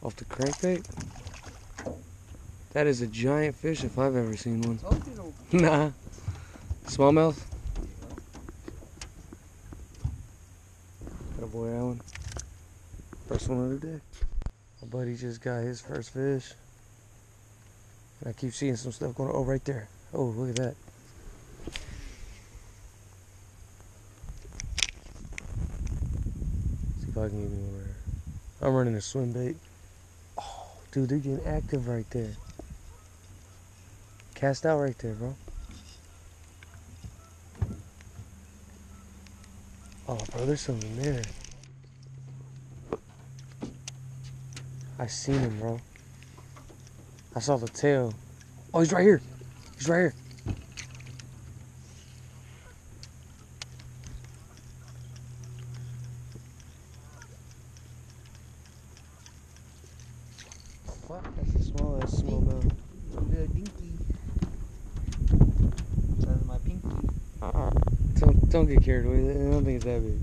Off the crankbait? That is a giant fish if I've ever seen one. Nah. Smallmouth? Got a boy Alan. First one of the day. My buddy just got his first fish. And I keep seeing some stuff going on. Oh, right there. Oh, look at that. See if I can get me one right here. I'm running a swim bait. Oh, dude, they're getting active right there. Cast out right there, bro. Oh, bro, there's something there. I seen him, bro. I saw the tail. Oh, he's right here. He's right here. Fuck, that's the smallest smallmouth. Little dinky. That's my pinky. Don't get carried away. I don't think it's that big.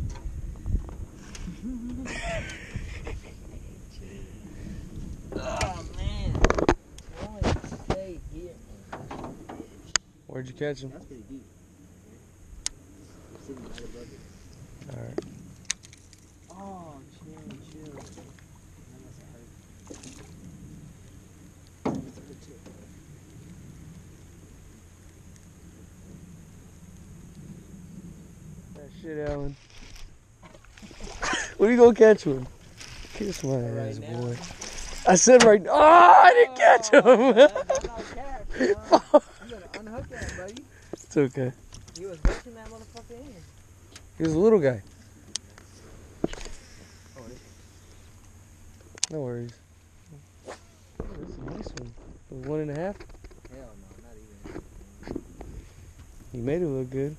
Oh man. Stay here. Where'd you catch him? That's pretty deep. Sitting right above it. Alright. Oh, chill. That must have hurt. That shit, Alan. When are you gonna catch one? Kiss my ass, now. boy. I said right. Oh, I didn't catch him. That's not catch, you gotta unhook that, buddy. It's okay. He was hooking that motherfucker in. He was a little guy. Oh, No worries. Oh, that's a nice one. A 1.5? hell no, not even. You made it look good.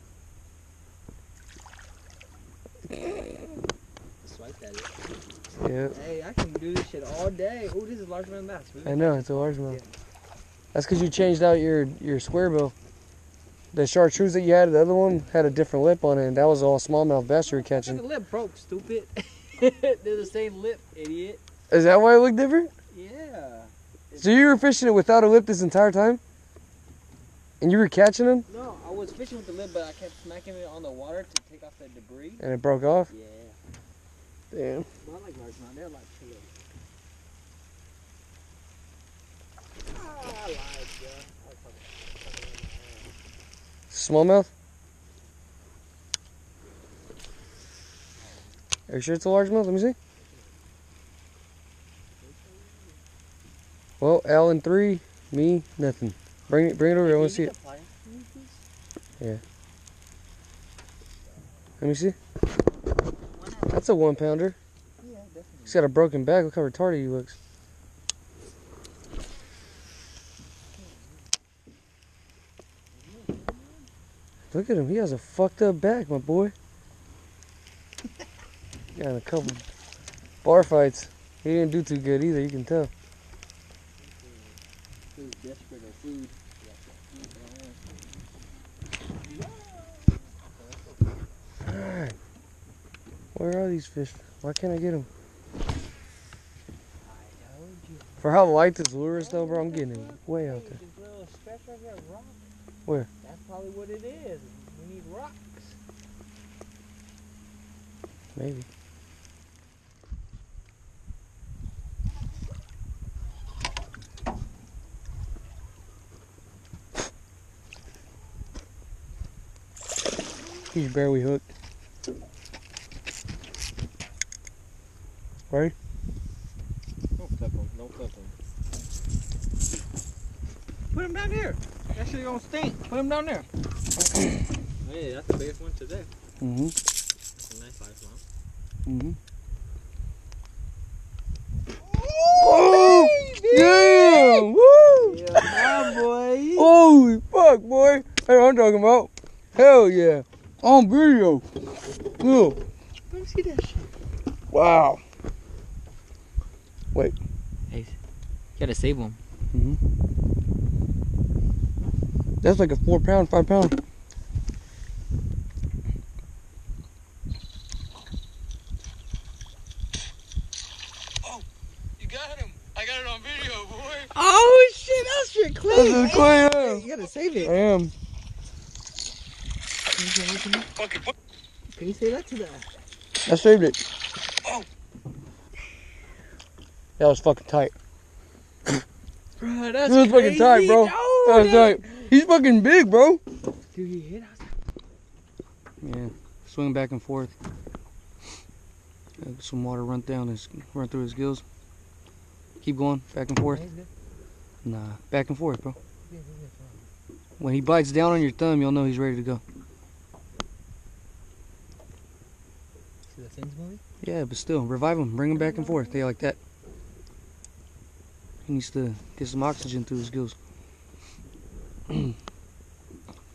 Swipe that. Yeah. Hey, I can do this shit all day. Oh, this is largemouth bass. I know, it's a largemouth. That's because you changed out your square bill. The chartreuse that you had, the other one, had a different lip on it, and that was all smallmouth bass you were catching. The lip broke, stupid. They're the same lip, idiot. Is that why it looked different? Yeah. So you were fishing it without a lip this entire time? And you were catching them? No, I was fishing with the lip, but I kept smacking it on the water to take off the debris. And it broke off? Yeah. Damn. But I like largemouth. They're like chili. I lied, bro. Smallmouth? Are you sure it's a largemouth? Let me see. Well, Alan 3, me, nothing. Bring it over here. I want to see it. Yeah. Let me see. That's a 1 pounder. Yeah, definitely. He's got a broken back. Look how retarded he looks. Look at him. He has a fucked up back, my boy. Got in a couple bar fights. He didn't do too good either, you can tell. He was desperate for food. Alright. Where are these fish? Why can't I get them? For how light this lure is though, bro, I'm getting him way out there. This little stretch right here, rock. Where? That's probably what it is. We need rocks. Maybe. He's barely hooked. Right? Don't flip him. Don't flip him. Put him down here. That shit gonna stink. Put him down there. Hey, that's the biggest one today. Mm-hmm. That's a nice largemouth. Mm-hmm. Oh! Damn! Woo! Yeah, my boy. Holy fuck, boy! Hey, I'm talking about. Hell yeah! On video. Look. Let me see that shit. Wow. Wait. Hey, you gotta save them. Mm-hmm. That's like a 4 pound, 5 pound. Oh, you got him. You gotta save it. I am. Can you say that to that? I saved it. That was fucking tight. Bro, That was fucking tight, bro. No, That was tight. He's fucking big, bro. Dude, he hit us. Yeah, swing back and forth. Some water run through his gills. Keep going, back and forth. Nah, back and forth, bro. When he bites down on your thumb, you'll know he's ready to go. See the fins moving? Yeah, but still, revive him. Bring him back and forth. They like that. He needs to get some oxygen through his gills. When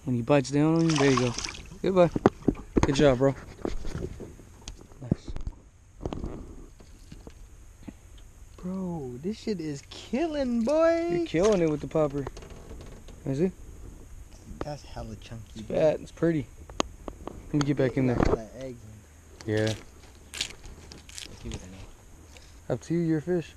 he bites down on you, there you go. Goodbye. Good job, bro. Nice. Bro, this shit is killing, boy. You're killing it with the popper. Is it? That's hella chunky. It's fat. It's pretty. Let me get back in there. Eggs. Yeah. Up to you, your fish.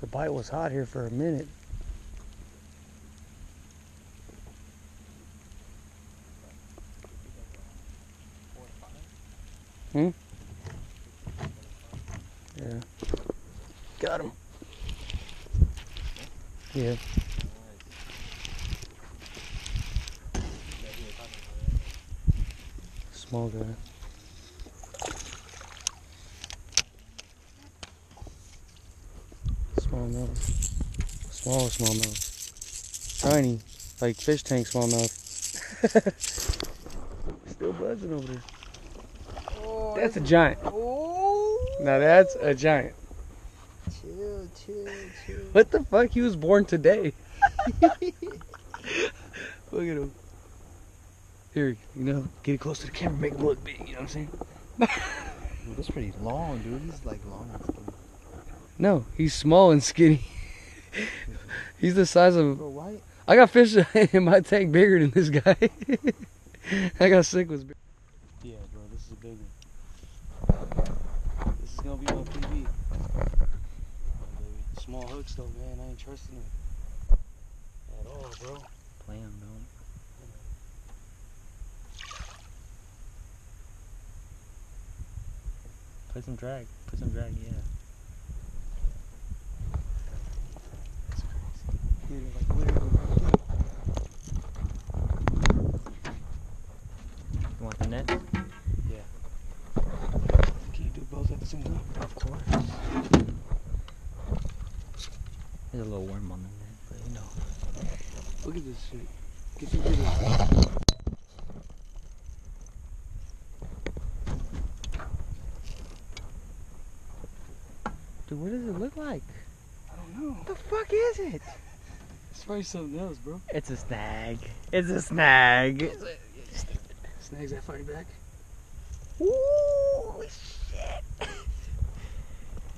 The bite was hot here for a minute. Hmm? Yeah. Got him. Yeah. Small guy. Smallmouth. Tiny, like fish tank smallmouth. Still buzzing over there. Oh, That's a giant. Oh. Now that's a giant. Chill. What the fuck? He was born today. Look at him. Here, get it close to the camera, make him look big, you know what I'm saying? Dude, that's pretty long, dude. He's like long and skinny. No, he's small and skinny. He's the size of... Bro, why? I got fish in my tank bigger than this guy. I got sick with big. Yeah, bro, this is a big one. This is gonna be my PB. Small hooks though, man. I ain't trusting it at all, bro. Play him, don't. Put some drag, yeah. That's crazy. Dude, like literally right there. You want the net? Yeah. Can you do both at the same time? Of course. There's a little worm on the net, but you know. Look at this shit. Get some video. Dude, what does it look like? I don't know. What the fuck is it? It's probably something else, bro. It's a snag. It's a snag. Snags that fight back. Ooh, shit.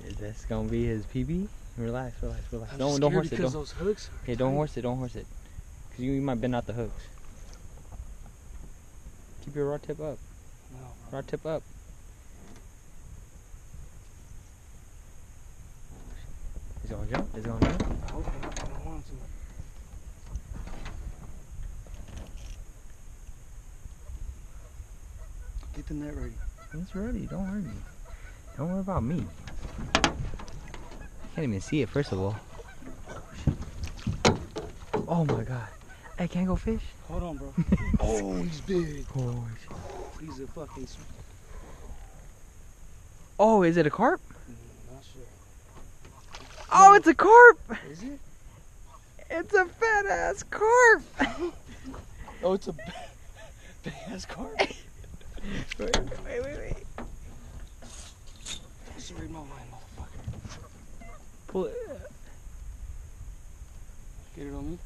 Is this gonna be his PB? Relax. I'm Don't scared horse it. because those hooks. Yeah, don't horse it. Cause you might bend out the hooks. Keep your rod tip up. No, Rod tip up. Is it gonna jump? I hope not. I don't want to. Get the net ready. It's ready. Don't worry. Don't worry about me. Can't even see it, first of all. Oh my god. Hey, can't go fish? Hold on, bro. Oh, he's big. Oh, He's a fucking... oh, is it a carp? Not sure. Oh, it's a carp! Is it? It's a fat ass carp! Oh, it's a big ass carp. Wait. That's the read my line, motherfucker. Pull it. Get it on me.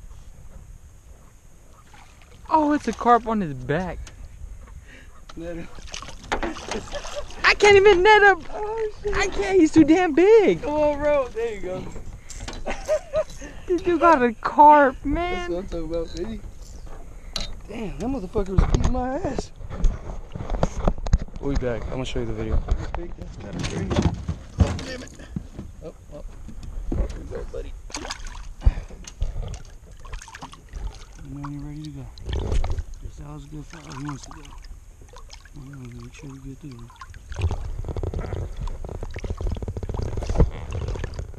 Oh, it's a carp on his back. Net him. I can't even net him. Oh, shit. I can't. He's too damn big. Come on, bro. There you go. This dude got a carp, That's man. what I'm talking about, baby. Damn, that motherfucker was beating my ass. We'll be back. I'm gonna show you the video. Oh, damn it. Oh, oh. There you go, buddy. You know when you're ready to go. That was a good fire. Oh, he wants to go. Make sure you get through.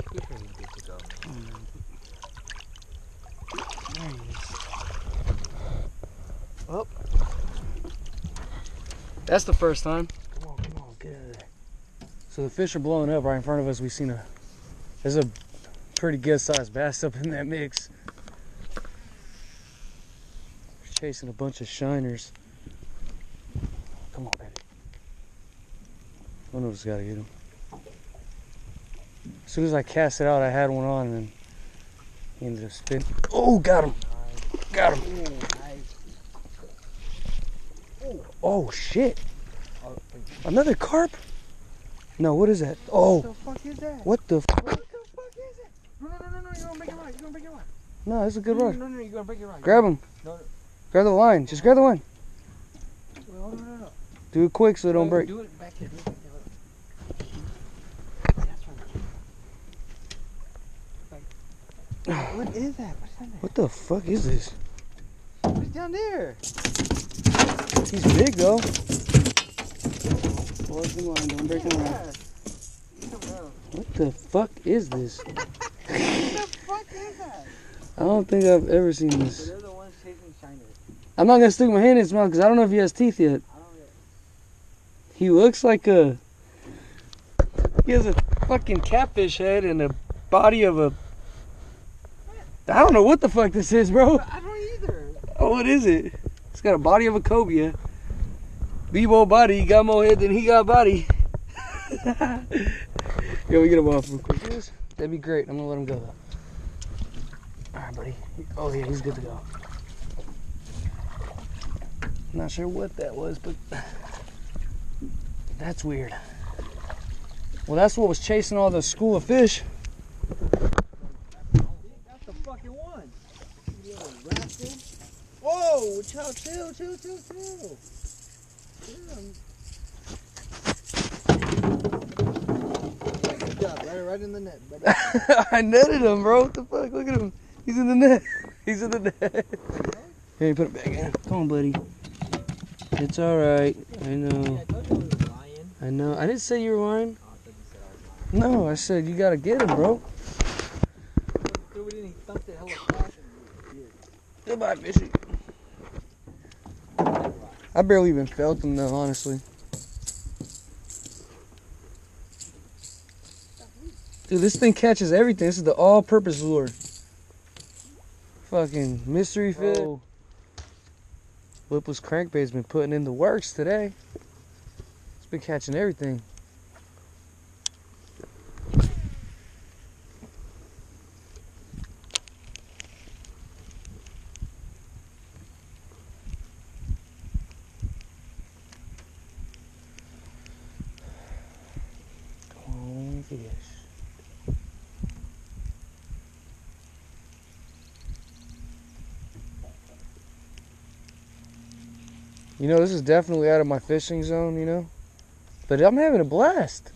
Good for him to get to go. There he is. Oh. That's the first time. Come on, get out of there. So the fish are blowing up right in front of us. We've seen there's a pretty good sized bass up in that mix. We're chasing a bunch of shiners. Come on, baby. One of us gotta get him. As soon as I cast it out, I had one on and then he ended up spinning. Oh, got him. Got him. Oh, shit. Another carp? No, what is that? Oh. What the fuck is that? What the fuck? What the fuck is that? No, you're gonna break it right. You're gonna break it right. No, it's a good rod. No, you're gonna break it right. Grab him. No. Grab the line. Just grab the line. No. Do it quick so it don't break. Do it back here. What is that? What's down there? What the fuck is this? What's down there? He's big though. Hold the line, don't break the line. What the fuck is this? What the fuck is that? I don't think I've ever seen this. So they're the ones chasing shiners. I'm not gonna stick my hand in his mouth because I don't know if he has teeth yet. He looks like he has a fucking catfish head and a body of a, I don't know what the fuck this is, bro. I don't either. Oh, what is it? It's got a body of a cobia. B-Bo body, he got more head than he got body. Yo, we get him off real quick. Yes? That'd be great. I'm gonna let him go though. Alright, buddy. Oh yeah, he's good to go. Not sure what that was, but that's weird. Well, that's what was chasing all the school of fish. That's the fucking one. You little rascal. Whoa, chill. Good job, right in the net, buddy. I netted him, bro. What the fuck? Look at him. He's in the net. He's in the net. Here, put it back in. Come on, buddy. It's alright. I know. I told you I was lying. I know. I didn't say you were lying. Oh, I thought you said I was lying. No, I said you gotta get him, bro. We didn't thump it hella fast. Goodbye, fishy. I barely even felt him though, honestly. Dude, this thing catches everything. This is the all-purpose lure. Fucking mystery fish. Lipless crankbait's been putting in the works today. It's been catching everything. Come on, fish. You know, this is definitely out of my fishing zone, you know? But I'm having a blast.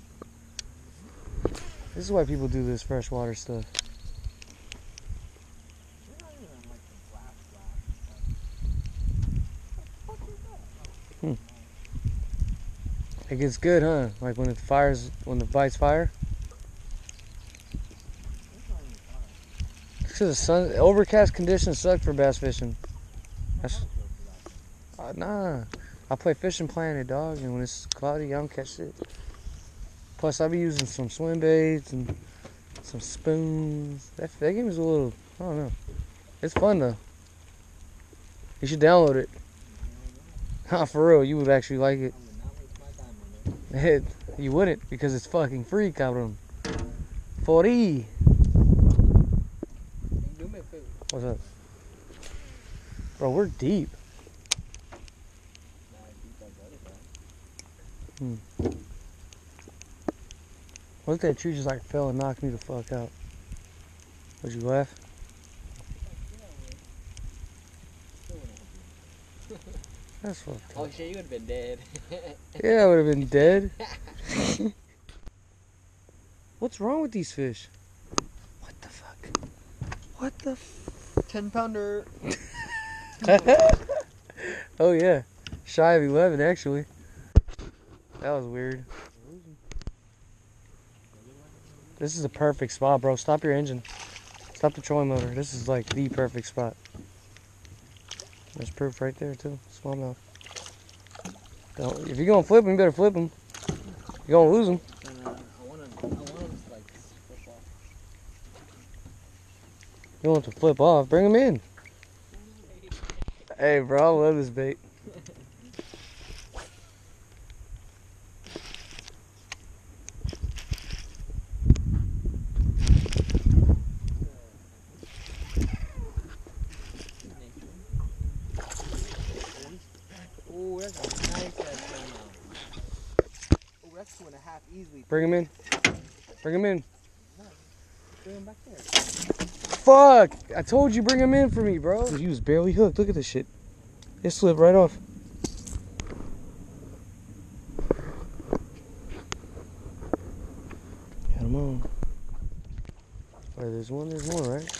This is why people do this freshwater stuff. It gets good, huh? Like when it fires, when the bites fire? Because the sun, overcast conditions suck for bass fishing. Nah, I play Fishing Planet, dog, and when it's cloudy, I don't catch shit. Plus, I be using some swim baits and some spoons. That game is a little, I don't know. It's fun though. You should download it. Huh, for real, you would actually like it. You wouldn't because it's fucking free, cabrón. 40. What's up? Bro, we're deep. What if that tree just like fell and knocked me the fuck out? Would you laugh? That's fucked up. Oh shit, you would have been dead. Yeah, I would have been dead. What's wrong with these fish? What the fuck? What the 10-pounder. Oh yeah. Shy of 11 actually. That was weird. This is a perfect spot, bro. Stop your engine. Stop the trolling motor. This is like the perfect spot. There's proof right there too. Smallmouth. If you're gonna flip them, you better flip them. You're gonna lose them. I want them to like flip off. You want to flip off? Bring them in. Hey, bro, I love this bait. Oh, that's a nice ass thing. Oh, that's 2.5 easily. Bring him in. Bring him in. Bring him back there. Fuck! I told you bring him in for me, bro. He was barely hooked. Look at this shit. It slipped right off. Got him on. Alright, there's one, there's more, right?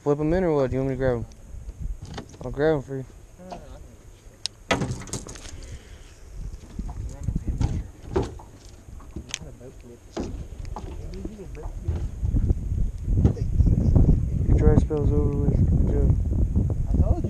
Flip him in or what? Do you want me to grab him? I'll grab him for you. Your dry spell's over with. Good job. I told